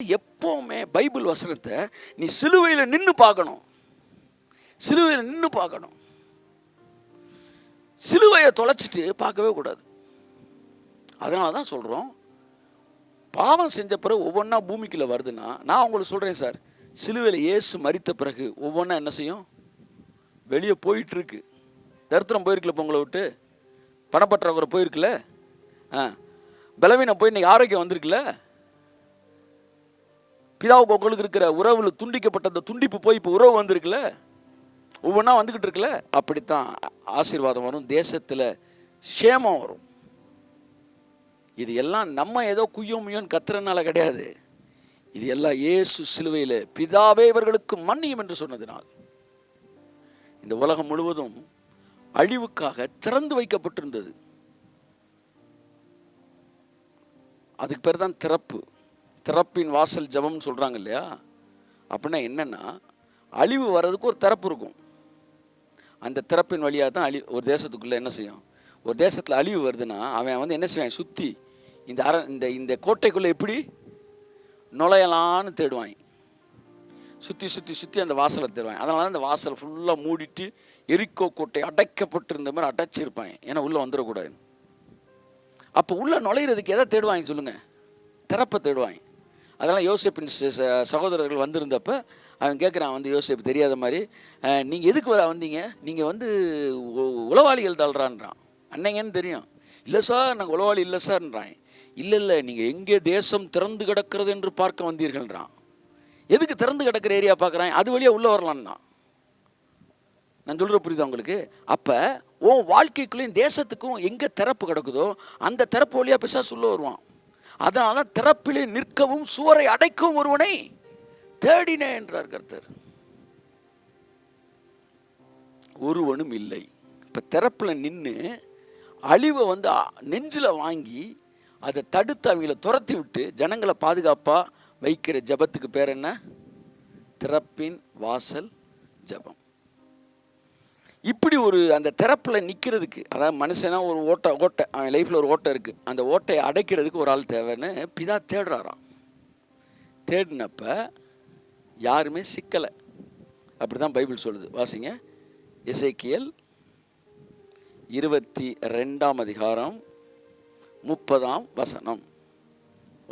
எப்பவுமே பைபிள் வசனத்தை நீ சிலுவையில் நின்று பார்க்கணும். சிலுவையில் நின்று பார்க்கணும். சிலுவையை தொலைச்சிட்டு பார்க்கவே கூடாது. அதனால தான் சொல்கிறோம், பாவம் செஞ்ச பிறகு ஒவ்வொன்றா பூமிக்குள்ளே வருதுன்னா, நான் உங்களுக்கு சொல்கிறேன் சார், சிலுவையில் இயேசு மரித்த பிறகு ஒவ்வொன்றா என்ன செய்யும்? வெளியே போயிட்டுருக்கு. தரித்திரம் போயிருக்கல, இப்போ உங்களை விட்டு பணப்பற்றாக்குறை போயிருக்குல்ல, பலவீனம் போய் இன்னைக்கு ஆரோக்கியம் வந்திருக்குல்ல, பிதாவுக்கு உங்களுக்கு இருக்கிற உறவில் துண்டிக்கப்பட்ட அந்த துண்டிப்பு போய் இப்போ உறவு வந்திருக்குல்ல, ஒவ்வொன்றா வந்துக்கிட்டு இருக்குல்ல. அப்படித்தான் ஆசீர்வாதம் வரும், தேசத்தில் சேமம் வரும். இது எல்லாம் நம்ம ஏதோ குய்யோமுயோன்னு கத்துறதுனால கிடையாது. இது எல்லாம் இயேசு சிலுவையில் பிதாவே இவர்களுக்கு மன்னியும் என்று சொன்னதினால் இந்த உலகம் முழுவதும் அழிவுக்காக திறந்து வைக்கப்பட்டிருந்தது. அதுக்கு பேர் தான் திறப்பு. திறப்பின் வாசல் ஜபம்னு சொல்கிறாங்க இல்லையா? அப்படின்னா என்னென்னா, அழிவு வர்றதுக்கு ஒரு திறப்பு இருக்கும். அந்த திறப்பின் வழியாக தான் ஒரு தேசத்துக்குள்ளே என்ன செய்யும்? ஒரு தேசத்தில் அழிவு வருதுன்னா அவன் என்ன செய்வான்? சுற்றி இந்த கோட்டைக்குள்ளே எப்படி நுழையலான்னு தேடுவாங்க. சுற்றி சுற்றி சுற்றி அந்த வாசலை தேடுவாங்க. அதனால தான் அந்த வாசலை ஃபுல்லாக மூடிட்டு எரிக்கோ கோட்டை அடைக்கப்பட்டிருந்த மாதிரி அடைச்சிருப்பாங்க. ஏன்னா உள்ளே வந்துடக்கூடாது. அப்போ உள்ளே நுழையிறதுக்கு எதை தேடுவாங்க சொல்லுங்கள்? திறப்பை தேடுவாங்க. அதெல்லாம் யோசேப்பின் சகோதரர்கள் வந்திருந்தப்போ அவன் கேட்குறான், யோசேப்பு தெரியாத மாதிரி, நீங்கள் எதுக்கு வந்தீங்க? நீங்கள் உளவாளிகள் தாழ்றான்றான். அன்னைங்கன்னு தெரியும். இல்லை சார், நாங்கள் உளவாளி இல்லை சார்ன்றான். இல்லை நீங்கள் எங்கே தேசம் திறந்து கிடக்கிறது என்று பார்க்க வந்தீர்கள்ன்றான். எதுக்கு திறந்து கிடக்கிற ஏரியா பார்க்குறான்? அது வழியாக உள்ளே வரலான்னா. நான் சொல்கிற புரியுதா உங்களுக்கு? அப்போ உன் வாழ்க்கைக்குள்ளேயும் தேசத்துக்கும் எங்கே திறப்பு கிடக்குதோ அந்த திறப்பு வழியாக பிசாசு உள்ளே வருவான். அதனால தான் திறப்பிலே நிற்கவும் சுவரை அடைக்கவும் ஒருவனை தேடினேன் என்றார் கர்த்தர். ஒருவனும் இல்லை. இப்போ திறப்பில் நின்று அழிவை நெஞ்சில் வாங்கி அதை தடுத்து அவங்கள துரத்தி விட்டு ஜனங்களை பாதுகாப்பாக வைக்கிற ஜபத்துக்கு பேர் என்ன? திறப்பின் வாசல் ஜபம். இப்படி அந்த திறப்பில் நிற்கிறதுக்கு, அதாவது மனுஷனா ஒரு ஓட்டை அவன் லைஃப்பில் ஒரு ஓட்டை இருக்குது, அந்த ஓட்டையை அடைக்கிறதுக்கு ஒரு ஆள் தேவைன்னு பிதா தேடுறாராம். தேடினப்ப யாருமே சிக்கலை. அப்படி தான் பைபிள் சொல்லுது. வாசிங்க, எசேக்கியேல் 22ஆம் அதிகாரம் 30ஆம் வசனம்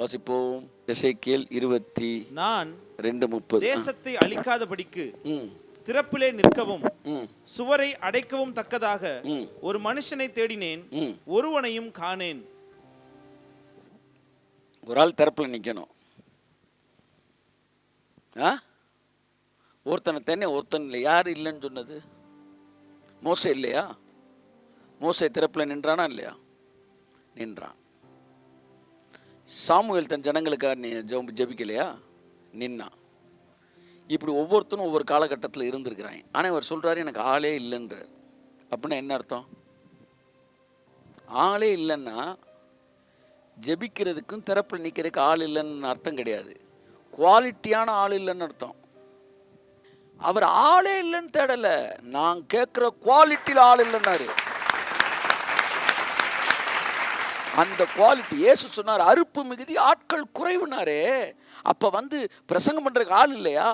வாசிப்போம். எசேக்கியேல் 22:30. தேசத்தை அழிக்காதபடிக்கு திறப்பிலே நிற்கவும் சுவரை அடைக்கவும் தக்கதாக ஒரு மனுஷனை தேடினேன், ஒருவனையும் காணேன். ஒரு ஆள் திறப்பில் நிற்கணும். ஒருத்தனை தானே, ஒருத்தன் இல்லை. யார் இல்லைன்னு சொன்னது? மோசே இல்லையா? மோசே திறப்பில் நின்றானா இல்லையா? நின்றான். சாமுவேல் தன் ஜனங்களுக்காக ஜெபிக்கலையா? நின்னா. இப்படி ஒவ்வொருத்தரும் ஒவ்வொரு காலகட்டத்தில் இருந்திருக்கிறாங்க. ஆனால் இவர் சொல்கிறாரு எனக்கு ஆளே இல்லைன்றார். அப்படின்னா என்ன அர்த்தம்? ஆளே இல்லைன்னா ஜெபிக்கிறதுக்கும் திறப்பில் நிற்கிறதுக்கு ஆள் இல்லைன்னு அர்த்தம் கிடையாது. குவாலிட்டியான ஆள் இல்லைன்னு அர்த்தம். அவர் ஆளே இல்லைன்னு தேடலை, நான் கேட்குற குவாலிட்டியில் ஆள் இல்லைன்னாரு. அந்த குவாலிட்டி இயேசு சொன்னார், அறுப்பு மிகுதி ஆட்கள் குறைவுனாரே. அப்போ பிரசங்கம் பண்ணுறதுக்கு ஆள் இல்லையா?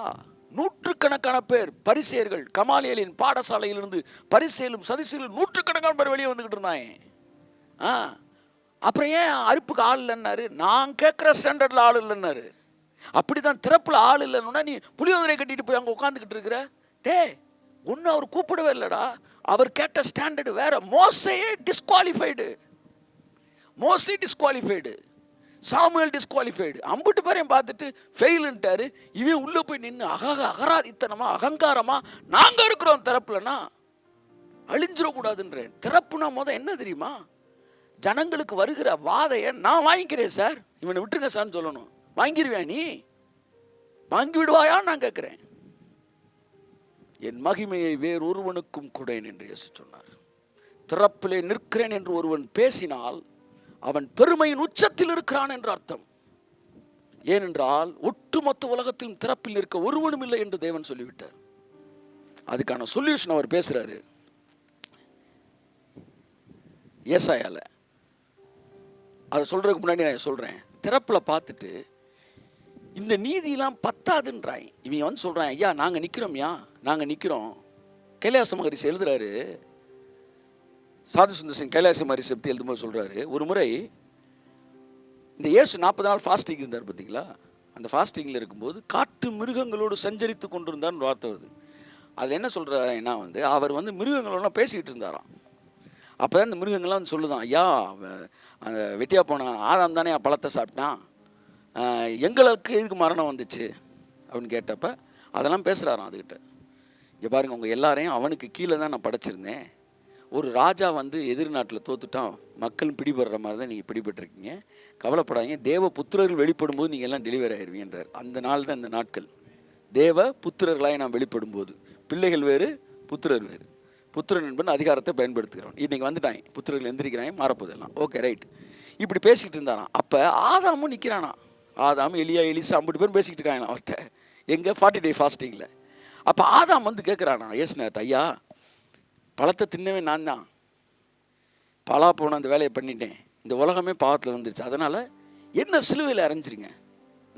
நூற்றுக்கணக்கான பேர் பரிசேயர்கள், கமாலியலின் பாடசாலையிலிருந்து பரிசேலும் சதிசேலும் நூற்றுக்கணக்கான பேர் வெளியே வந்துக்கிட்டு இருந்தாங்க. அப்புறம் ஏன் அறுப்புக்கு ஆள் இல்லைன்னாரு? நான் கேட்குற ஸ்டாண்டர்டில் ஆள் இல்லைன்னாரு. அப்படி தான் திறப்பில் ஆள் இல்லைன்னா நீ புளியோதரை கட்டிட்டு போய் அங்கே உட்காந்துக்கிட்டு இருக்கிற. ஒன்றும் அவர் கூப்பிடவே இல்லைடா. அவர் கேட்ட ஸ்டாண்டர்டு வேற. மோசையே டிஸ்குவாலிஃபைடு. மோசே டிஸ்குவாலிஃபைடு, சாமுவேல் டிஸ்குவாலிஃபைடு. அம்பிட்டு பேரையும் பார்த்துட்டு ஃபெயிலுன்ட்டாரு. இவன் உள்ளே போய் நின்று அகராதித்தனமா அகங்காரமா நாங்கள் இருக்கிறோம் திறப்புலன்னா அழிஞ்சிடக்கூடாதுன்றேன். திறப்புனா என்ன தெரியுமா? ஜனங்களுக்கு வருகிற வாதையை நான் வாங்கிக்கிறேன் சார், இவனை விட்டுருங்க சார்னு சொல்லணும். வாங்கிடுவேன், நீ வாங்கி விடுவாயான்னு நான் கேட்குறேன். என் மகிமையை வேறொருவனுக்கும் கொடேன் என்று இயேசு சொன்னார். திறப்பிலே நிற்கிறேன் என்று ஒருவன் பேசினால் அவன் பெருமையின் உச்சத்தில் இருக்கிறான் என்று அர்த்தம். ஏனென்றால் ஒட்டுமொத்த உலகத்திலும் திறப்பில் நிற்க ஒருவனும் இல்லை என்று தேவன் சொல்லிவிட்டார். அதுக்கான சொல்யூஷன் அவர் பேசுறாரு ஏசாயால. அதை சொல்றதுக்கு முன்னாடி நான் சொல்றேன், திறப்பில் பார்த்துட்டு இந்த நீதியெல்லாம் பத்தாதுன்றாய். இவங்க வந்து சொல்கிறான், ஐயா நாங்கள் நிற்கிறோம்யா, நாங்கள் நிற்கிறோம். கைலாச மகரிஷி எழுதுறாரு, சாது சுந்தர் சிங் கைலாச மகரிஷி பற்றி எழுதும்போது சொல்கிறாரு, ஒரு முறை இந்த இயேசு 40 நாள் ஃபாஸ்டிங் இருந்தார் பார்த்தீங்களா, அந்த ஃபாஸ்டிங்கில் இருக்கும்போது காட்டு மிருகங்களோடு சஞ்சரித்து கொண்டிருந்தார்னு வார்த்தை வருது. அதில் என்ன சொல்கிறாருன்னா வந்து அவர் வந்து மிருகங்களோட பேசிக்கிட்டு இருந்தாராம். அப்போ தான் இந்த மிருகங்கள்லாம் வந்து சொல்லுதான், ஐயா அந்த வெட்டியாக போன ஆதாம் தானே பழத்தை சாப்பிட்டான், எங்களுக்கு எதுக்கு மரணம் வந்துச்சு அப்படின்னு கேட்டப்ப அதெல்லாம் பேசுகிறாராம் அதுக்கிட்ட. இங்கே பாருங்கள், உங்கள் எல்லாரையும் அவனுக்கு கீழே தான் நான் படைச்சிருந்தேன். ஒரு ராஜா வந்து எதிர்நாட்டில் தோத்துட்டான், மக்கள் பிடிபடுற மாதிரி தான் நீங்கள் பிடிபட்டிருக்கீங்க, கவலைப்படாதீங்க, தேவ புத்திரர்கள் வெளிப்படும் போது நீங்கள் எல்லாம் டெலிவரி ஆயிடுவீங்கன்றார். அந்த நாள் தான் இந்த நாட்கள். தேவ புத்திரர்களாக நாம் வெளிப்படும் போது, பிள்ளைகள் வேறு புத்திரர் வேறு, புத்திரன் என்பது அதிகாரத்தை பயன்படுத்துகிறோம். இன்றைக்கி வந்துட்டாங்க, புத்திரர்கள் எந்திரிக்கிறாங்க, மாறப்போதெல்லாம் ஓகே ரைட். இப்படி பேசிக்கிட்டு இருந்தாராம். அப்போ ஆதாமும் நிற்கிறானா, ஆதாம் எலியா எலிசா 50 பேரும் பேசிக்கிட்டு இருக்காங்க அவர்கிட்ட, எங்கே 40 டே ஃபாஸ்டிங்கில். அப்போ ஆதாம் வந்து கேட்குறானா ஏசுனார்ட்ட, ஐயா பழத்தை தின்னவே நான் தான், பலா போன அந்த வேலையை பண்ணிட்டேன், இந்த உலகமே பாவத்தில் வந்துருச்சு, அதனால் என்ன சிலுவையில் அரைஞ்சிருங்க,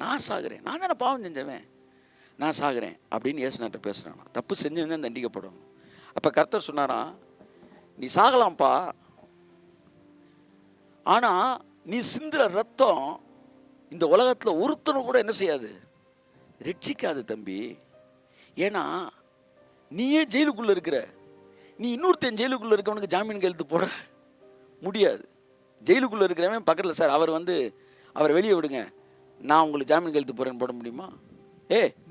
நான் சாகுறேன், நான் தானே பாவம் செஞ்சவன், நான் சாகுறேன் அப்படின்னு ஏசுனார்ட்ட பேசுகிறானா. தப்பு செஞ்சவன் தண்டிக்கப்படணும். அப்போ கர்த்தர் சொன்னாராம், நீ சாகலாம்ப்பா, ஆனால் நீ சிந்துற ரத்தம் இந்த உலகத்தில் ஒருத்தனை கூட என்ன செய்யாது, ரட்சிக்காது தம்பி. ஏன்னா நீயே ஜெயிலுக்குள்ளே இருக்கிற, நீ இன்னொருத்தன் ஜெயிலுக்குள்ளே இருக்கவனுக்கு ஜாமீன் கையெழுத்து போட முடியாது. ஜெயிலுக்குள்ளே இருக்கிறவன் பக்கத்தில், சார் அவர் வந்து அவரை வெளியே விடுங்க, நான் உங்களுக்கு ஜாமீன் கையெழுத்து போகிறேன்னு போட முடியுமா?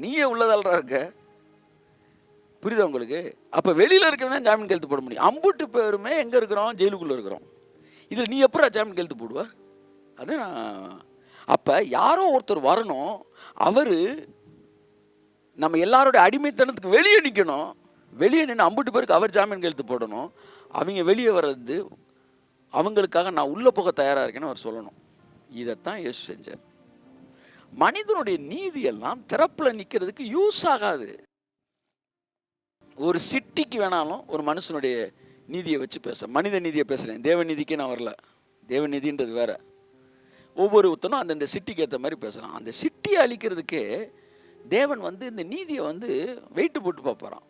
நீயே உள்ளதால்ரா இருக்க, புரியுதா உங்களுக்கு? அப்போ வெளியில் இருக்கிறவன் தான் ஜாமீன் கையெழுத்து போட முடியும். அம்புட்டு பேருமே எங்கே இருக்கிறோம், ஜெயிலுக்குள்ளே இருக்கிறோம். இதில் நீ எப்போ ஜாமீன் கையெழுத்து போடுவ? அது அப்போ யாரோ ஒருத்தர் வரணும், அவர் நம்ம எல்லாரோட அடிமைத்தனத்துக்கு வெளியே நிற்கணும், வெளியே நின்று 50 பேருக்கு அவர் ஜாமீன் கையெழுத்து போடணும். அவங்க வெளியே வர்றது அவங்களுக்காக நான் உள்ளே போக தயாராக இருக்கேன்னு அவர் சொல்லணும். இதைத்தான் இயேசு செஞ்சார். மனிதனுடைய நீதியெல்லாம் திறப்பில் நிற்கிறதுக்கு யூஸ் ஆகாது. ஒரு சிட்டிக்கு வேணாலும் ஒரு மனுஷனுடைய நீதியை வச்சு பேசுகிறேன், மனித நீதியை பேசுகிறேன், தேவ நீதிக்கே நான் வரல. தேவ நீதின்றது வேற. ஒவ்வொருத்தனும் அந்தந்த சிட்டிக்கு ஏற்ற மாதிரி பேசுகிறான். அந்த சிட்டியை அழிக்கிறதுக்கே தேவன் வந்து இந்த நீதியை வந்து வெயிட்டு போட்டு பார்ப்பாரான்.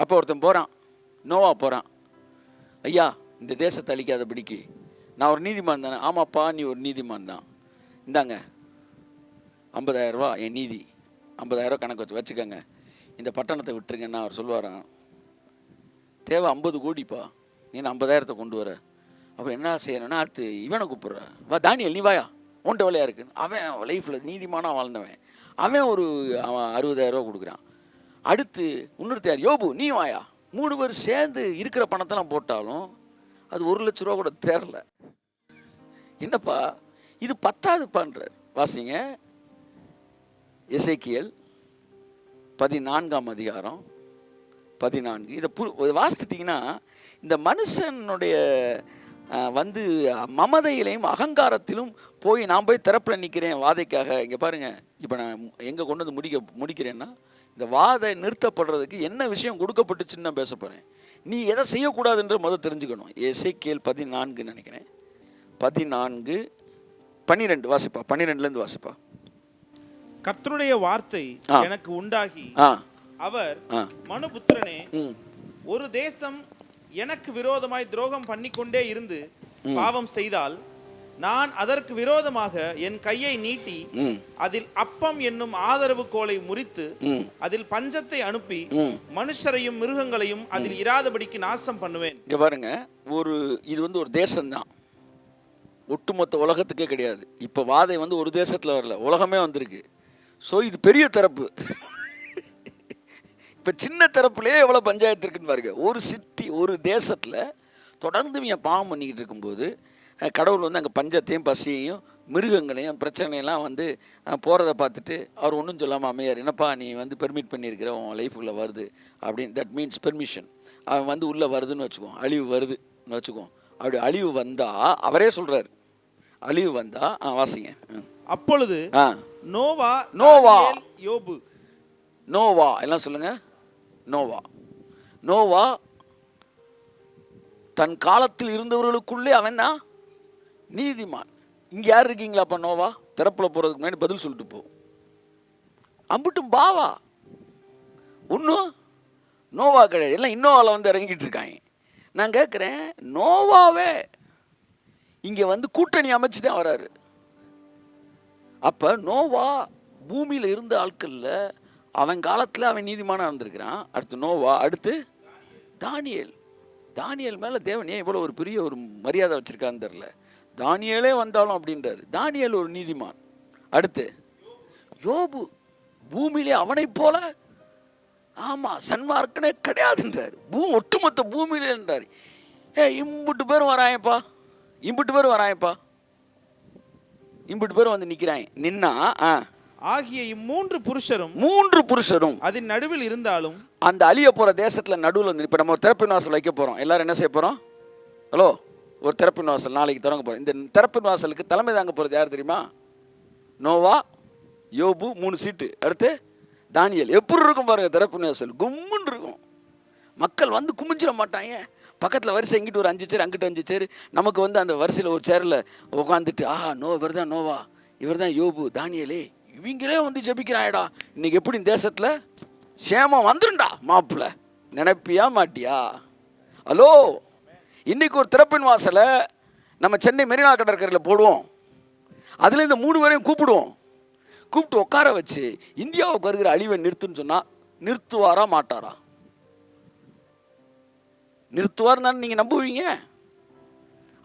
அப்போ ஒருத்தன் போகிறான், நோவா போகிறான், ஐயா இந்த தேசத்தை அழிக்காதபடிக்கு நான் ஒரு நீதிமான் தானே. ஆமாப்பா நீ ஒரு நீதிமான் தான், இந்தாங்க 50,000 ரூபா என் நீதி, 50,000 ரூபா கணக்கு வச்சுக்கோங்க, இந்த பட்டணத்தை விட்டுருங்கன்னா அவர் சொல்லுவாரான், தேவை 50 கோடிப்பா, நீ 50,000 கொண்டு வர. அப்போ என்ன செய்யணும்னா அடுத்து இவனை கூப்பிட்ற, வா தானியல் நீ வாயா, உன்ட்ட வேலையாக இருக்குன்னு. அவன் லைஃப்பில் நீதிமானாக வாழ்ந்தவன், அவன் ஒரு 60,000 ரூபா கொடுக்குறான். அடுத்து இன்னொருத்தர் யோபு நீ வாயா, 3 பேர் சேர்ந்து இருக்கிற பணத்தெல்லாம் போட்டாலும் அது 1 லட்ச ரூபா கூட தேரல. என்னப்பா இது பத்தாதுப்பான்றார். வாசிங்க எசேக்கியேல் 14ஆம் அதிகாரம் 14. இதை வாசித்துட்டிங்கன்னா இந்த மனுஷனுடைய வந்து மமதையிலையும் அகங்காரத்திலும் நான் போய் திறப்பில் நிற்கிறேன் வாதைக்காக. இங்கே பாருங்கள், இப்போ நான் எங்கே கொண்டு வந்து முடிக்கிறேன்னா, இந்த வாதை நிறுத்தப்படுறதுக்கு என்ன விஷயம் கொடுக்கப்பட்டுச்சுன்னு நான் பேச போகிறேன். நீ எதை செய்யக்கூடாதுன்ற முதல் தெரிஞ்சுக்கணும். எசேக்கியேல் 14 நினைக்கிறேன், 14:12 வாசிப்பா, 12லேருந்து வாசிப்பா. கர்த்தருடைய வார்த்தை எனக்கு உண்டாகி அவர், மனுபுத்திரனே, ஒரு தேசம் எனக்கு விரோதமாய் துரோகம் பண்ணிக்கொண்டே இருந்து பாவம் செய்தால் நான் அதற்கு விரோதமாக என் கையை நீட்டி அதில் அப்பம் என்னும் ஆதரவு கோலை முறித்து அதில் பஞ்சத்தை அனுப்பி மனுஷரையும் மிருகங்களையும் அதில் இராதபடிக்கு நாசம் பண்ணுவேன். இங்க பாருங்க, இது வந்து ஒரு தேசம்தான், ஒட்டுமொத்த உலகத்துக்கே கிடையாது. இப்போ வாதை வந்து ஒரு தேசத்தில் வரல, உலகமே வந்திருக்கு. ஸோ இது பெரிய தரப்பு. இப்போ சின்ன தரப்புலேயே எவ்வளோ பஞ்சாயத்து இருக்குன்னு பாருங்க. ஒரு சிட்டி, ஒரு தேசத்தில் தொடர்ந்து இவன் பாவம் பண்ணிக்கிட்டு இருக்கும்போது கடவுள் வந்து அங்கே பஞ்சத்தையும் பசியையும் மிருகங்களையும் பிரச்சனையெல்லாம் வந்து போகிறத பார்த்துட்டு அவர் ஒன்றும் சொல்லாமல் அமையார். என்னப்பா நீ வந்து பெர்மிட் பண்ணியிருக்கிற, உன் லைஃபுக்குள்ளே வருது அப்படின்னு, தட் மீன்ஸ் பெர்மிஷன். அவன் வந்து உள்ளே வருதுன்னு வச்சுக்குவோம், அழிவு வருதுன்னு வச்சுக்குவோம். அப்படி அழிவு வந்தால் அவரே சொல்கிறார், அழிவு வந்தால் வாசிங்க. அப்பொழுது நோவா யோபு, நோவா எல்லாம் சொல்லுங்க. நோவா தன் காலத்தில் இருந்தவர்களுக்குள்ளே அவன் தான் நீதிமான். இங்கே யார் இருக்கீங்களா அப்போ? நோவா திறப்பில் போகிறதுக்கு முன்னாடி பதில் சொல்லிட்டு போ. அம்புட்டும் பாவா, ஒன்றும் நோவா கிடையாது. எல்லாம் இன்னோவாவில் வந்து இறங்கிட்டு இருக்காங்க. நான் கேட்குறேன், நோவாவே இங்கே வந்து கூட்டணி அமைச்சு தான் வராரு. அப்போ நோவா பூமியில் இருந்த ஆட்களில் அவன் காலத்தில் அவன் நீதிமானாக இருந்திருக்கிறான். அடுத்து நோவா, அடுத்து தானியேல். தானியேல் மேலே தேவன் ஏன் இவ்வளோ ஒரு பெரிய ஒரு மரியாதை வச்சுருக்கான்னு தெரில. தானியேலே வந்தாலும் அப்படின்றாரு. தானியேல் ஒரு நீதிமான். அடுத்து யோபு, பூமியிலே அவனை போல ஆமாம் சன்மார்க்கனே கிடையாதுன்றார். ஒட்டுமொத்த பூமியிலேன்றார். இம்புட்டு பேரும் வராயப்பா, இம்புட்டு பேரும் வராயப்பா, இம்புட்டு பேரும் வந்து நிற்கிறாங்க. நின்னா ஆகிய இம்மூன்று புருஷரும் அதன் நடுவில் இருந்தாலும், அந்த அழிய போகிற தேசத்தில் நடுவில் வந்து, இப்போ நம்ம ஒரு திறப்பின் வாசல் வைக்க போகிறோம். எல்லாரும் என்ன செய்ய போகிறோம்? ஹலோ, ஒரு திறப்பின் வாசல் நாளைக்கு தொடங்க போகிறோம். இந்த திறப்பின் வாசலுக்கு தலைமை தாங்க போகிறது யார் தெரியுமா? நோவா, யோபு, 3 சீட்டு. அடுத்து தானியேல். எப்படி இருக்கும் பாருங்க திறப்பின் வாசல், கும்முன்னு இருக்கும். மக்கள் வந்து குமிஞ்சிட மாட்டாங்க. பக்கத்தில் வரிசை இங்கிட்டு ஒரு 5 சேர், அங்கிட்டு 5 சேர். நமக்கு வந்து அந்த வரிசையில் ஒரு சேரில் உட்காந்துட்டு இவர் தான் நோவா, இவர் தான் யோபு, தானியேலே, இவங்களே வந்து ஜெபிக்கிறாயடா, இன்னைக்கு எப்படி இந்த தேசத்தில் சேமம் வந்துருண்டா மாப்பிள்ள நினைப்பியா மாட்டியா? ஹலோ, இன்னைக்கு ஒரு திறப்பின் வாசலை நம்ம சென்னை மெரினா கடற்கரையில் போடுவோம். அதில் இந்த 3 பேரையும் கூப்பிட்டு உட்கார வச்சு இந்தியாவுக்கு வருகிற அழிவை நிறுத்துன்னு சொன்னால் நிறுத்துவாரா மாட்டாரா? நிறுத்துவார் தானே நீங்கள் நம்புவீங்க?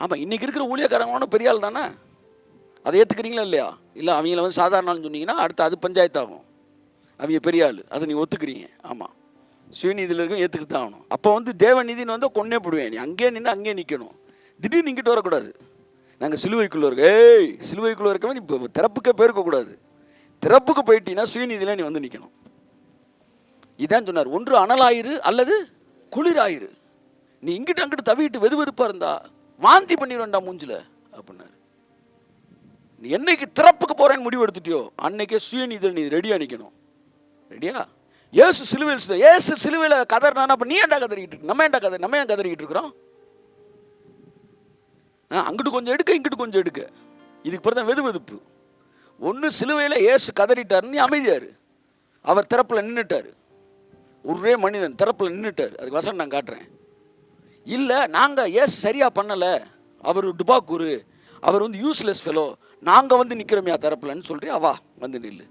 ஆமாம், இன்றைக்கி இருக்கிற ஊழியக்காரங்களோட பெரிய ஆள் தானே. அதை ஏற்றுக்கிறீங்களா இல்லையா? இல்லை, அவங்கள வந்து சாதாரண ஆள்னு சொன்னீங்கன்னா அடுத்து அது பஞ்சாயத்து ஆகும். அவங்க பெரிய ஆள், அதை நீ ஒத்துக்கிறீங்க. ஆமாம், சுயநீதியில் இருக்கும், ஏற்றுக்கிட்டு தான் ஆகணும். அப்போ வந்து தேவநீதினு வந்து கொன்னே போடுவேன். நீ அங்கேயே நின்று அங்கேயே நிற்கணும். திடீர்னு இங்கிட்டு வரக்கூடாது. நாங்கள் சிலுவைக்குள்ளே இருக்க, சிலுவைக்குள்ளே இருக்கவே நீ இப்போ திறப்புக்கே போயிருக்கக்கூடாது. திறப்புக்கு போயிட்டீங்கன்னா சுயநீதியில் நீ வந்து நிற்கணும். இதான் சொன்னார், ஒன்று அனலாயிரு அல்லது குளிராயிரு. நீ இங்கிட்டு அங்கிட்டு தவிட்டு வெதுவெதுப்பாக இருந்தா வாந்தி பண்ணிடுவேன்டா மூஞ்சில் அப்படின்னாரு. நீ என்னைக்கு திறப்புக்கு போகிறேன்னு முடிவு எடுத்துட்டியோ அன்னைக்கே சுயநீதியில் நீ ரெடியாக நிற்கணும். ரெடியா? ஏசு சிலுவையில் கதறினா, அப்போ நீ ஏன்டா கதறிக்கிட்டு இருக்கு? நம்ம ஏன் கதறிக்கிட்டு இருக்கிறோம்? அங்கிட்டு கொஞ்சம் எடுக்க, இங்கிட்டு கொஞ்சம் எடுக்க. இதுக்கு பிறகு தான் வெதுவெதுப்பு. ஒன்று சிலுவையில் ஏசு கதறிட்டாருன்னு நீ அமைதியாரு. அவர் திறப்பில் நின்றுட்டார். ஒரே மனிதன் திறப்பில் நின்றுட்டார். அதுக்கு வசனம் நான் காட்டுறேன். இல்லை, நாங்கள் ஏசு சரியாக பண்ணலை, அவர் டுபாக்கூரு, அவர் வந்து யூஸ்லெஸ் ஃபெலோ, நாங்கள் வந்து நிற்கிறோமையா திறப்பில்னு சொல்கிறேன். அவா வந்து நில்லு.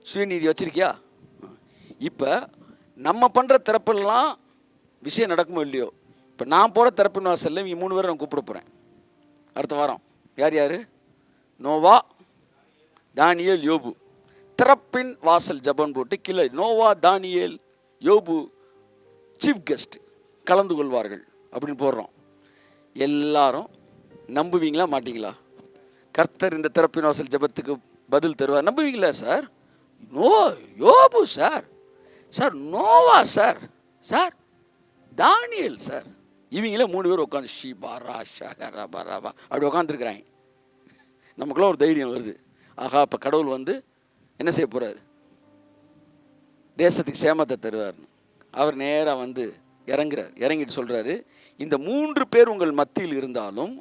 சுயநீதி வச்சிருக்கியா? இப்போ நம்ம பண்ணுற திறப்பெல்லாம் விஷயம் நடக்குமோ இல்லையோ, இப்போ நான் போகிற திறப்பின் வாசலில் இவங்க 3 பேரை நான் கூப்பிட போகிறேன் அடுத்த வாரம். யார்? நோவா, தானியேல், யோபு. திறப்பின் வாசல் ஜபம் போட்டு கீழே நோவா, தானியேல், யோபு சீஃப் கெஸ்ட் கலந்து கொள்வார்கள் அப்படின்னு போடுறோம். எல்லாரும் நம்புவீங்களா மாட்டீங்களா? கர்த்தர் இந்த திறப்பின் வாசல் ஜபத்துக்கு பதில் தருவார். நம்புவீங்களா சார்? யோபு சார், நோவா சார், தானியேல் சார், இவங்களே 3 பேர் உட்காந்து ஷிபாரா ஷகரா பராபா அப்படி உட்காந்துருக்குறாங்க. நமக்குலாம் ஒரு தைரியம் வருது. ஆகா, இப்போ கடவுள் வந்து என்ன செய்ய போகிறாரு? தேசத்துக்கு சேமத்தை தருவார்னு. அவர் நேராக வந்து இறங்கிட்டு சொல்கிறாரு, இந்த 3 பேர் உங்கள் மத்தியில் இருந்தாலும்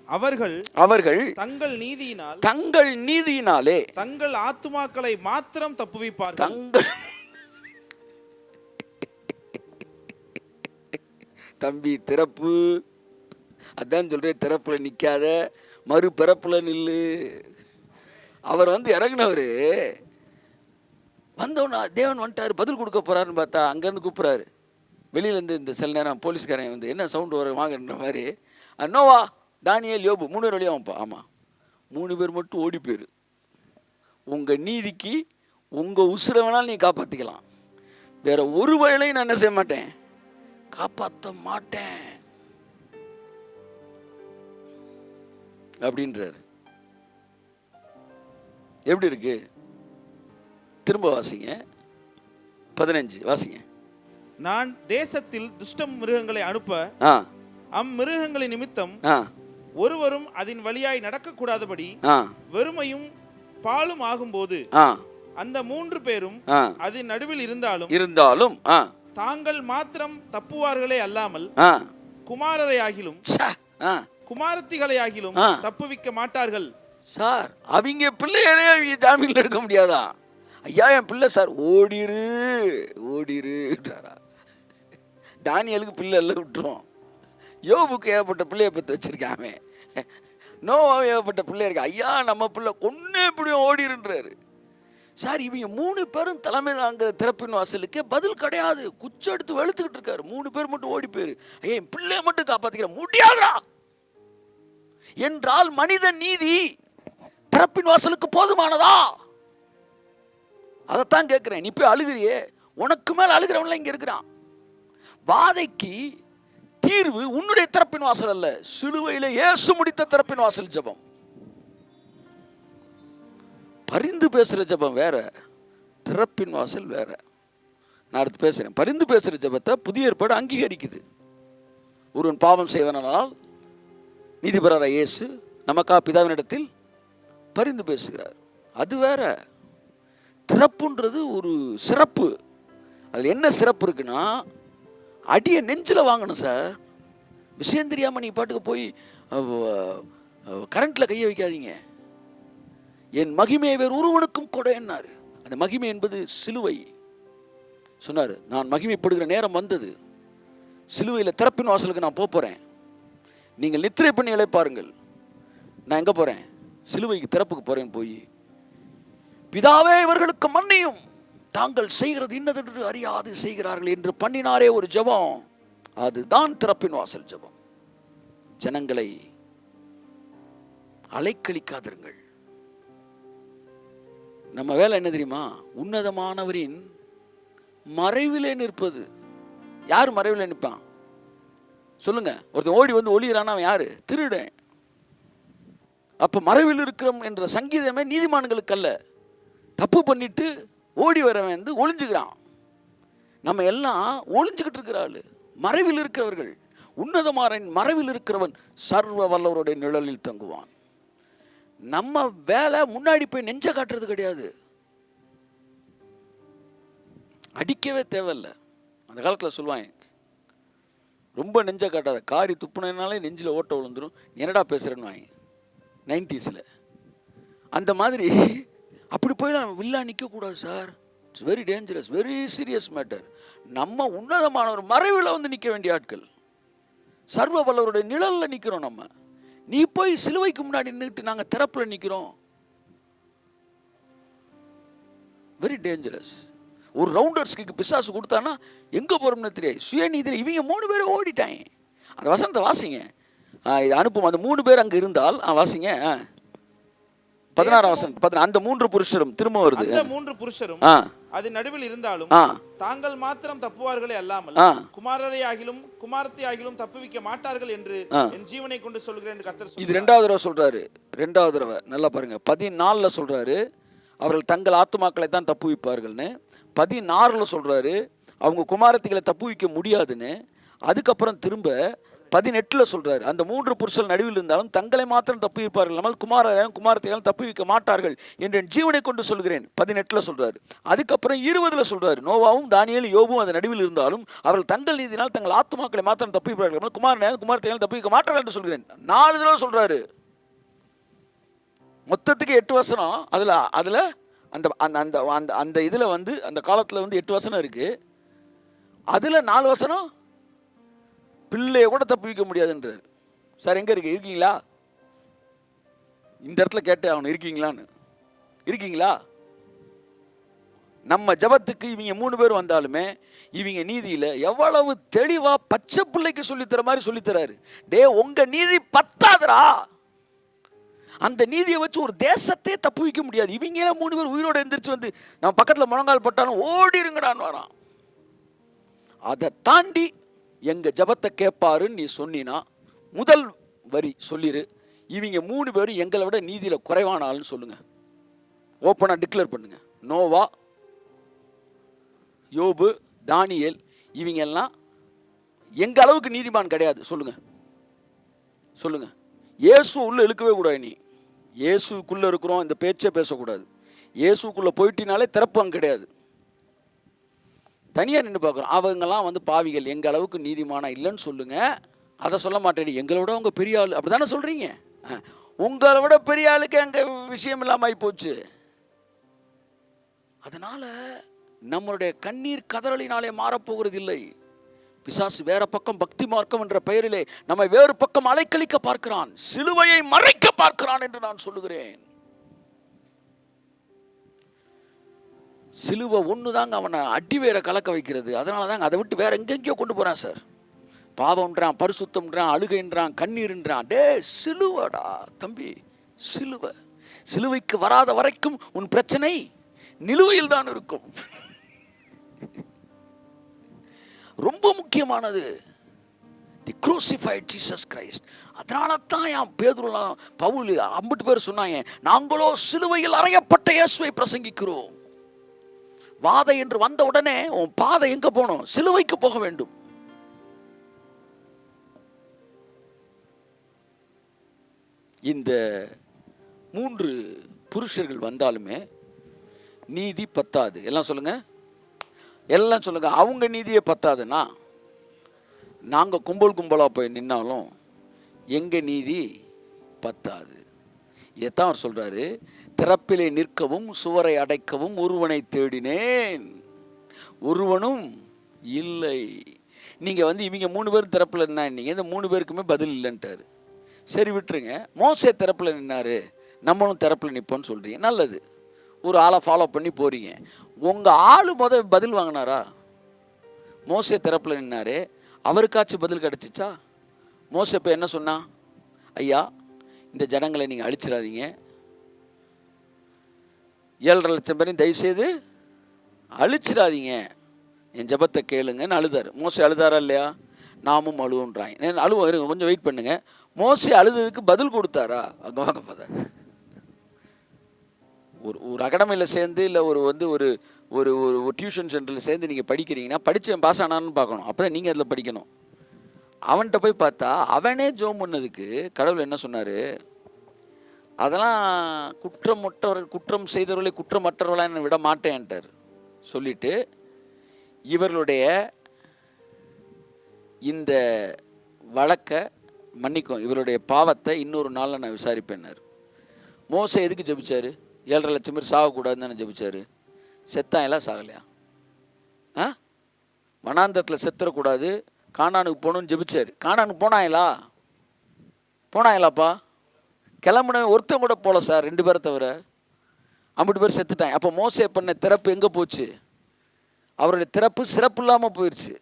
அவர்கள் தங்கள் நீதியினாலே தங்கள் ஆத்துமாக்களை மாத்திரம் தப்புவிப்பார்கள். தம்பி, திறப்பு அதான் சொல்றேன், திறப்புல நிக்காத, மறுபிறப்புல நில்லு. அவர் வந்து இறங்கினவர் வந்தவனா தேவன் வந்துட்டாரு, பதில் கொடுக்க போறாருன்னு பார்த்தா அங்கேருந்து கூப்பிட்றாரு. வெளியிலேருந்து இந்த சில நேரம் போலீஸ்காரன் வந்து என்ன சவுண்டு வர வாங்கன்ற மாதிரி, நோவா, தானியேல், யோபு 3 பேர் வழியாகப்பா. ஆமாம், 3 பேர் மட்டும் ஓடி போயிரு. உங்கள் நீதிக்கு உங்கள் உசுரை வேணாலும் நீ காப்பாற்றிக்கலாம், வேற ஒரு வயலையும் நான் என்ன செய்ய மாட்டேன், காப்பாற்ற மாட்டேன் அப்படின்றாரு. எப்படி இருக்கு? திரும்ப வாசிங்க, 15 வாசிங்க. நான் தேசத்தில் துஷ்ட மிருகங்களை அனுப்ப அம்மிருகங்களின் நிமித்தம் ஒருவரும் அதன் வழியாய் நடக்க கூடாதபடி வெறுமையும் பாலும் ஆகும்போது அந்த 3 பேரும் அதன் நடுவில் இருந்தாலும் தாங்கள் மாத்திரம் தப்புவார்களே அல்லாமல் குமாரரை ஆகிலும் குமாரத்திகளை ஆகிலும் தப்புவிக்க மாட்டார்கள். சார் அவங்க பிள்ளைகளே அவங்க ஜாமீனில் எடுக்க முடியாதா? ஐயா என் பிள்ளை சார், ஓடிருன்றாரா? தானியலுக்கு பிள்ளை எல்லாம் விட்டுரும். யோபுக்கு ஏகப்பட்ட பிள்ளையை பற்றி வச்சிருக்காமே, நோவாவும் ஏகப்பட்ட பிள்ளை இருக்கு. ஐயா நம்ம பிள்ளை கொன்னே எப்படியும் ஓடிருன்றாரு. சார் இவங்க 3 பேரும் தலைமை தாங்கிற திறப்பின் வாசலுக்கே பதில் கிடையாது. குச்சி எடுத்து வெளுத்துக்கிட்டு இருக்காரு. 3 பேர் மட்டும் ஓடி போயிரு. ஐயா என் பிள்ளைய மட்டும் காப்பாற்றிக்கிற முடியாதா என்றால் மனித நீதி திறப்பின் வாசலுக்கு போதுமானதா? அதைத்தான் கேட்கிறேன். நீ போய் அழுகிறியே, உனக்கு மேல அழுகிறவன்லாம் இங்க இருக்கிறான். வாதைக்கு தீர்வு உன்னுடைய திறப்பின் வாசல் அல்ல, சிலுவையில இயேசு முடித்த திறப்பின் வாசல் ஜெபம். பரிந்து பேசுற ஜெபம் வேற, திறப்பின் வாசல் வேற. நான் அடுத்து பேசுறேன். பரிந்து பேசுற ஜெபத்தை புதிய ஏற்பாடு அங்கீகரிக்குது. ஒருவன் பாவம் செய்வனால் நீதிபரரான இயேசு நமக்கா பிதாவினிடத்தில் பரிந்து பேசுகிறார். அது வேற. திறப்புன்றது ஒரு சிறப்பு. அதில் என்ன சிறப்பு இருக்குன்னா, அடியை நெஞ்சில் வாங்கணும் சார். விஷயம் தெரியாமல் நீ பாட்டுக்கு போய் கரண்ட்டில் கையை வைக்காதீங்க. என் மகிமையை வேறு ஒருவனுக்கும் கொடை என்னார். அந்த மகிமை என்பது சிலுவை. சொன்னார், நான் மகிமைப்படுகிற நேரம் வந்தது. சிலுவையில் திறப்பின் வாசலுக்கு நான் போகிறேன். நீங்கள் நித்திரை பண்ணி இளைப்பாருங்கள். நான் எங்கே போகிறேன்? சிலுவைக்கு திறப்புக்கு போகிறேன். போய் பிதாவே இவர்களுக்கு மன்னியும், தாங்கள் செய்கிறது இன்னதென்று அறியாது செய்கிறார்கள் என்று பண்ணினாரே ஒரு ஜெபம். அதுதான் திறப்பின் வாசல் ஜெபம். ஜனங்களை அலைக்கழிக்காதிருங்கள். நம்ம வேலை என்ன தெரியுமா? உன்னதமானவரின் மறைவிலே நிற்பது. யார் மறைவிலே நிற்பான் சொல்லுங்க? ஒருத்தன் ஓடி வந்து ஒளிகிறான், அவன் யாரு? திருடன். அப்ப மறைவில் இருக்கிறோம் என்ற சங்கீதமே நீதிமான்களுக்கு அல்ல. தப்பு பண்ணிட்டு ஓடி வரவன் வந்து ஒளிஞ்சுக்கிறான். நம்ம எல்லாம் ஒளிஞ்சுக்கிட்டு இருக்கிறாள். மறைவில் இருக்கிறவர்கள். உன்னதமாரின் மறைவில் இருக்கிறவன் சர்வ வல்லவருடைய நிழலில் தங்குவான். நம்ம வேலை முன்னாடி போய் நெஞ்ச காட்டுறது கிடையாது. அடிக்கவே தேவையில்லை. அந்த காலத்தில் சொல்லுவாங்க, ரொம்ப நெஞ்ச காட்டாத, காரி துப்புனாலே நெஞ்சில் ஓட்ட விழுந்துடும், என்னடா பேசுகிறேன்னு வாங்க 90s. அந்த மாதிரி அப்படி போய் நான் வில்லா நிற்கக்கூடாது சார். It's very dangerous, very serious matter. நம்ம உன்னதமான ஒரு மறைவில் வந்து நிற்க வேண்டிய ஆட்கள். சர்வ வல்லவருடைய நிழலில் நிற்கிறோம் நம்ம. நீ போய் சிலுவைக்கு முன்னாடி நின்றுட்டு நாங்கள் திறப்பில் நிற்கிறோம். Very dangerous. ஒரு ரவுண்டர்ஸ்க்கு பிசாசு கொடுத்தானா எங்கே போகிறோம்னு தெரியாது. சுயநீதியில் இவங்க 3 பேரும் ஓடிட்டாங்க. அந்த வசனத்தை வாசிங்க. இது அனுப்பும். அந்த 3 பேர் அங்கே இருந்தால் வாசிங்க. 16 வசனம். அந்த 3 புருஷரும் திரும்ப வருது. அந்த 3 புருஷரும் அது நடுவில் இருந்தாலும் தாங்கள் மாத்திரம் தப்புவார்களே அல்லாமல் குமாரரை ஆகிலும் குமாரத்தை ஆகிலும் தப்புவிக்க மாட்டார்கள் என்று என் ஜீவனை கொண்டு சொல்கிறேன் என்று கர்த்தர் சொல்றார். இது 2வது தடவை சொல்றாரு. 2வது தடவை நல்லா பாருங்க. 14ல சொல்றாரு அவர்கள் தங்கள் ஆத்துமாக்களை தான் தப்புவிப்பார்கள்னு. 16ல சொல்றாரு அவங்க குமாரத்திகளை தப்புவிக்க முடியாதுன்னு. அதுக்கப்புறம் திரும்ப 18ல சொல்றாரு அந்த 3 புருஷர்கள் நடுவில் இருந்தாலும் தங்களை மாத்திரம் தப்புவிப்பார்கள் இல்லாமல் குமாரரையும் குமாரத்தையும் தப்புவிக்க மாட்டார்கள் என்று என் ஜீவனை கொண்டு சொல்கிறேன் 18ல சொல்றாரு. அதுக்கப்புறம் 20ல சொல்றாரு நோவாவும் தானியேலும் யோபும் அந்த நடுவில் இருந்தாலும் அவர்கள் தங்கள் நீதினால் தங்கள் ஆத்துமாக்களை மாத்திரம் தப்புவிப்பார்கள் குமாரனையும் குமாரத்தையும் தப்புவிக்க மாட்டார்கள் என்று சொல்கிறேன். 4 தடவை சொல்றாரு. மொத்தத்துக்கு 8 வசனம். அதுல அந்த அந்த அந்த அந்த இதில் வந்து அந்த காலத்தில் வந்து 8 வசனம் இருக்கு. அதில் 4 வசனம் பிள்ளைய கூட தப்பு வைக்க முடியாதுன்றார். சார் எங்கே இருக்கு? இருக்கீங்களா? இந்த இடத்துல கேட்டு அவனு இருக்கீங்களான்னு. இருக்கீங்களா? நம்ம ஜபத்துக்கு இவங்க 3 பேர் வந்தாலுமே இவங்க நீதியில் எவ்வளவு தெளிவாக பச்சை பிள்ளைக்கு சொல்லித்தர மாதிரி சொல்லித்தராரு. டே உங்கள் நீதி பத்தாதரா, அந்த நீதியை வச்சு ஒரு தேசத்தையே தப்பு வைக்க முடியாது. இவங்க 3 பேர் உயிரோடு எந்திரிச்சு வந்து நம்ம பக்கத்தில் முழங்கால் பட்டாலும் ஓடிருங்கடான்னு வரான். அதை தாண்டி எங்க ஜபத்தை கேட்பாருன்னு நீ சொன்னா முதல் வரி சொல்லிரு, இவங்க 3 பேரும் எங்களை விட நீதியில குறைவான ஆள்னு சொல்லுங்க. ஓப்பனா டிக்ளேர் பண்ணுங்க. நோவா, யோபு, தானியேல் இவங்க எல்லாம் எங்க அளவுக்கு நீதிமான் கிடையாது சொல்லுங்க. சொல்லுங்க. இயேசு உள்ள இழுக்கவே கூடாது. நீ இயேசுக்குள்ள இருக்கிறோம் இந்த பேச்சே பேசக்கூடாது. இயேசுக்குள்ள போயிட்டினாலே திறப்பு அங்கே கிடையாது. தனியாக நின்று பார்க்குறோம். அவங்கெல்லாம் வந்து பாவிகள், எங்கள் அளவுக்கு நீதிமானா இல்லைன்னு சொல்லுங்க. அதை சொல்ல மாட்டேன். எங்களோட அவங்க பெரிய ஆள் அப்படி தானே சொல்கிறீங்க. உங்களை விட பெரிய ஆளுக்கு அங்கே விஷயம் இல்லாமல் போச்சு. அதனால நம்மளுடைய கண்ணீர் கதறலினாலே மாறப்போகிறது இல்லை. பிசாசு வேற பக்கம் பக்தி மார்க்கம் என்ற பெயரிலே நம்மை வேறு பக்கம் அலைக்கழிக்க பார்க்கிறான், சிலுவையை மறைக்க பார்க்கிறான் என்று நான் சொல்லுகிறேன். சிலுவை ஒண்ணுதாங்க அவனை அடி வேற கலக்க வைக்கிறது. அதனால தாங்க அதை விட்டு வேற எங்கெங்கயோ கொண்டு போறான் சார். பாவம்ன்றான், பரிசுத்தம்ன்றான், அழுகைன்றான், கண்ணீர்ன்றான். டே சிலுவடா தம்பி, சிலுவை. சிலுவைக்கு வராத வரைக்கும் உன் பிரச்சனை நிலுவையில் தான் இருக்கும். ரொம்ப முக்கியமானது தி க்ரூசிஃபைட் ஜீசஸ் கிரைஸ்ட். அதனால தான் என் பேதுருலாம் பவுல் அம்பிட்டு பேர் சொன்னாங்க, நாங்களோ சிலுவையில் அறையப்பட்ட இயேசுவை பிரசங்கிக்கிறோம். வாதை என்று வந்த உடனே உன் பாதை எங்க போகணும்? சிலுவைக்கு போக வேண்டும். இந்த 3 புருஷர்கள் வந்தாலுமே நீதி பத்தாது. எல்லாம் சொல்லுங்க, எல்லாம் சொல்லுங்க. அவங்க நீதியே பத்தாதுன்னா நாங்கள் கும்பல் கும்பலாக போய் நின்னாலும் எங்கள் நீதி பத்தாது. இதைத்தான் அவர் சொல்கிறாரு, திறப்பிலே நிற்கவும் சுவரை அடைக்கவும் ஒருவனை தேடினேன், ஒருவனும் இல்லை. நீங்கள் இவங்க 3 பேரும் திறப்பில் நின்னாங்க, இந்த 3 பேருக்குமே பதில் இல்லைன்ட்டாரு. சரி விட்டுருங்க, மோசே திறப்பில் நின்னாரு, நம்மளும் திறப்பில் நிற்போன்னு சொல்கிறீங்க, நல்லது. ஒரு ஆளை ஃபாலோ பண்ணி போகிறீங்க. உங்கள் ஆள் பதில் வாங்கினாரா? மோசே திறப்பில் நின்னாரு, அவருக்காச்சும் பதில் கிடச்சிச்சா? மோசே இப்போ என்ன சொன்னா? ஐயா, இந்த ஜனங்களை நீங்கள் அழிச்சிடாதீங்க, 7.5 லட்சம் பேரையும் தயவுசெய்து அழிச்சிடாதீங்க, என் ஜபத்தை கேளுங்கன்னு அழுதார். மோசே அழுதாரா இல்லையா? நாமும் அழுவோன்றாங்க. அழுவோம், இருங்க கொஞ்சம் வெயிட் பண்ணுங்க. மோசே அழுததுக்கு பதில் கொடுத்தாரா? அங்கே வாங்க பார்த்தா ஒரு அகாடமியில் சேர்ந்து இல்லை ஒரு ஒரு ஒரு ஒரு டியூஷன் சென்டரில் சேர்ந்து நீங்கள் படிக்கிறீங்கன்னா படித்தவன் பாஸ் ஆனான்னு பார்க்கணும், அப்போ தான் நீங்கள் அதில் படிக்கணும். அவன்கிட்ட போய் பார்த்தா அவனே ஜோம் பண்ணதுக்கு கடவுள் என்ன சொன்னார்? அதெல்லாம் குற்றம் செய்தவர்களை குற்றமற்றவர்களாக என்ன விட மாட்டேன்ட்டார். சொல்லிட்டு இவர்களுடைய இந்த வழக்கை மன்னிக்கும், இவருடைய பாவத்தை இன்னொரு நாளில் நான் விசாரிப்பேன்னார். மோசே எதுக்கு ஜெபிச்சார்? 7.5 லட்சம் பேர் சாகக்கூடாதுன்னு தானே ஜெபிச்சார். செத்தாங்களா சாகலையா? வனாந்தரத்தில் செத்துறக்கூடாது, கானானுக்கு போகணுன்னு ஜெபிச்சார். கானானுக்கு போனாங்களாப்பா? கிளம்புன ஒருத்தன் கூட போகல சார், 2 பேரை தவிர. 50 பேர் செத்துட்டாங்க. அப்போ மோசே பண்ண திறப்பு எங்கே போச்சு? அவருடைய திறப்பு சிறப்பு இல்லாமல் போயிடுச்சு.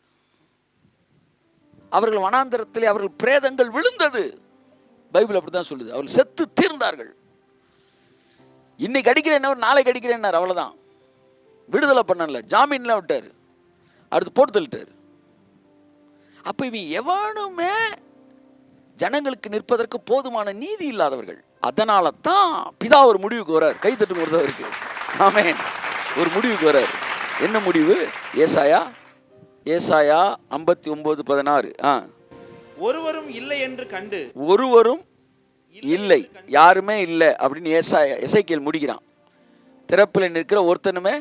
அவர்கள் வனாந்தரத்திலே அவர்கள் பிரேதங்கள் விழுந்தது. பைபிள் அப்படி தான் சொல்லுது. அவர்கள் செத்து தீர்ந்தார்கள். இன்னைக்கு அடிக்கிறேன், நாளைக்கு அடிக்கிறேன்னார், அவ்வளோதான். விடுதலை பண்ணல, ஜாமீன்லாம் விட்டார், அடுத்து போட்டு தள்ளிட்டார். அப்போ இவன் எவனுமே ஜனங்களுக்கு நிற்பதற்கு போதுமான நீதி இல்லாதவர்கள். அதனால தான் பிதா ஒரு முடிவுக்கு வரார். கைத்தட்டு கொடுத்தவருக்கு ஆமென். ஒரு முடிவுக்கு வரார். என்ன முடிவு? ஏசாயா 59:16. ஒருவரும் இல்லை என்று கண்டு, ஒருவரும் இல்லை, யாருமே இல்லை அப்படின்னு எசேக்கியேல் முடிக்கிறான். திறப்பில் நிற்கிற ஒருத்தனுமே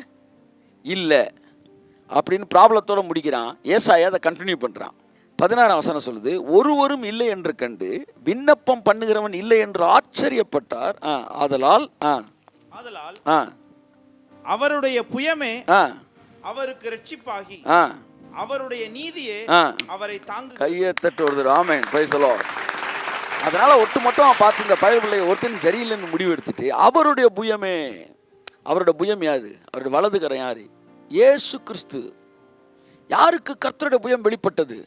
இல்லை அப்படின்னு ப்ராப்ளத்தோட முடிக்கிறான். ஏசாயா அதை கண்டினியூ பண்ணுறான். 16ஆம் வசனம் சொல்லுது, ஒருவரும் இல்லை என்று கண்டு விண்ணப்பம் பண்ணுகிறவன் இல்லை என்று ஆச்சரியப்பட்டார். ஆதலால் அவருடைய புயமே அவருக்கு இரட்சிப்பாகி அவருடைய நீதியே அவரை தாங்கு. கையை தட்டு வருது. ஆமென், பிரைஸ் தி லார்ட். அதனால ஒட்டுமொத்தமாக பார்த்து இந்த பயபிள்ளை ஒருத்தன் சரியில்லைன்னு முடிவு எடுத்துட்டு அவருடைய புயமே, அவருடைய புயம் யாது? அவருடைய வலதுகரம் யாரு? இயேசு கிறிஸ்து. யாருக்கு கர்த்தருடைய புயம் வெளிப்பட்டது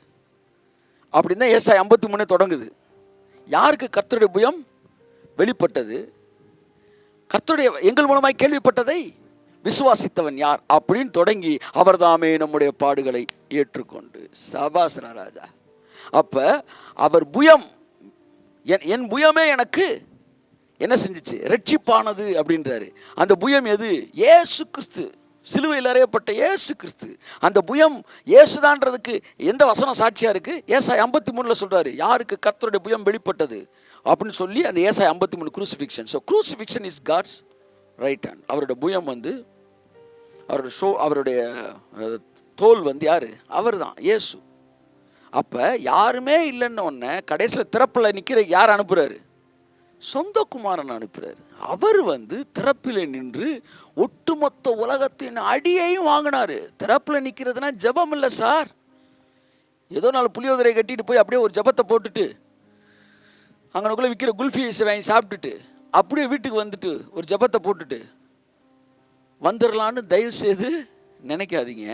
அப்படின்னு தான் ஏசாயா 53 தொடங்குது. யாருக்கு கர்த்தருடைய புயம் வெளிப்பட்டது? கர்த்தருடைய எங்கள் மூலமாய் கேள்விப்பட்டதை விசுவாசித்தவன் யார் அப்படின்னு தொடங்கி அவர் தாமே நம்முடைய பாடுகளை ஏற்றுக்கொண்டு. சபாசன ராஜா. அப்ப அவர் புயம், என் புயமே எனக்கு என்ன செஞ்சிச்சு? ரட்சிப்பானது அப்படின்றாரு. அந்த புயம் எது? இயேசு கிறிஸ்து, சிலுவையில் அறையப்பட்ட இயேசு கிறிஸ்து. அந்த புயம் இயேசுதான்றதுக்கு எந்த வசனம் சாட்சியா இருக்கு? ஏசாயா 53 சொல்றாரு, யாருக்கு கர்த்தருடைய புயம் வெளிப்பட்டது அப்படின்னு சொல்லி அந்த ஏசாயா 53 crucifixion. So crucifixion is God's right hand. அவருடைய புயம் அவருடைய தோல் யாரு? அவர் தான் இயேசு. அப்போ யாருமே இல்லைன்னு ஒன்று கடைசியில் திறப்பில் நிற்கிற யார் அனுப்புகிறாரு? சொந்த குமாரன் அனுப்புறாரு. அவர் திறப்பில் நின்று ஒட்டுமொத்த உலகத்தின் அடியையும் வாங்கினாரு. திறப்பில் நிற்கிறதுனா ஜெபம் இல்லை சார். ஏதோ 4 புளியோதரை கட்டிட்டு போய் அப்படியே ஒரு ஜெபத்தை போட்டுட்டு அங்கனக்குள்ளே விற்கிற குல்ஃபீஸை வாங்கி சாப்பிட்டுட்டு அப்படியே வீட்டுக்கு வந்துட்டு ஒரு ஜெபத்தை போட்டுட்டு வந்துடலான்னு தயவு செய்து நினைக்காதீங்க.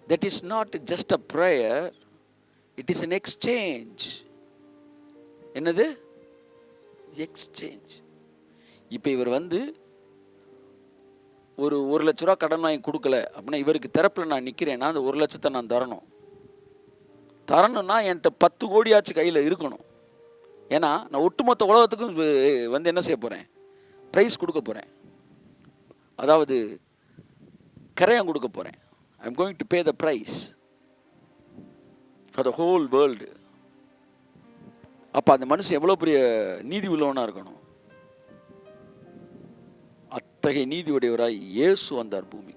That is not just a prayer, it is an exchange. என்னது? எக்ஸ்சேஞ்ச். இப்போ இவர் ஒரு 1 லட்ச ரூபா கடன் வாங்கி கொடுக்கல அப்படின்னா இவருக்கு திறப்பில் நான் நிற்கிறேன்னா அந்த 1 லட்சத்தை நான் தரணும்னா என்கிட்ட 10 கோடியாச்சும் கையில் இருக்கணும். ஏன்னா நான் ஒட்டுமொத்த உலகத்துக்கும் என்ன செய்ய போகிறேன்? ப்ரைஸ் கொடுக்க போகிறேன். அதாவது கரையம் கொடுக்க போகிறேன். I am going to pay the price for the whole world. அப்போ அந்த மனுஷன் எவ்வளோ பெரிய நீதி உள்ளவனாக இருக்கணும். அத்தகைய நீதி உடையவராய் இயேசு வந்தார் பூமி.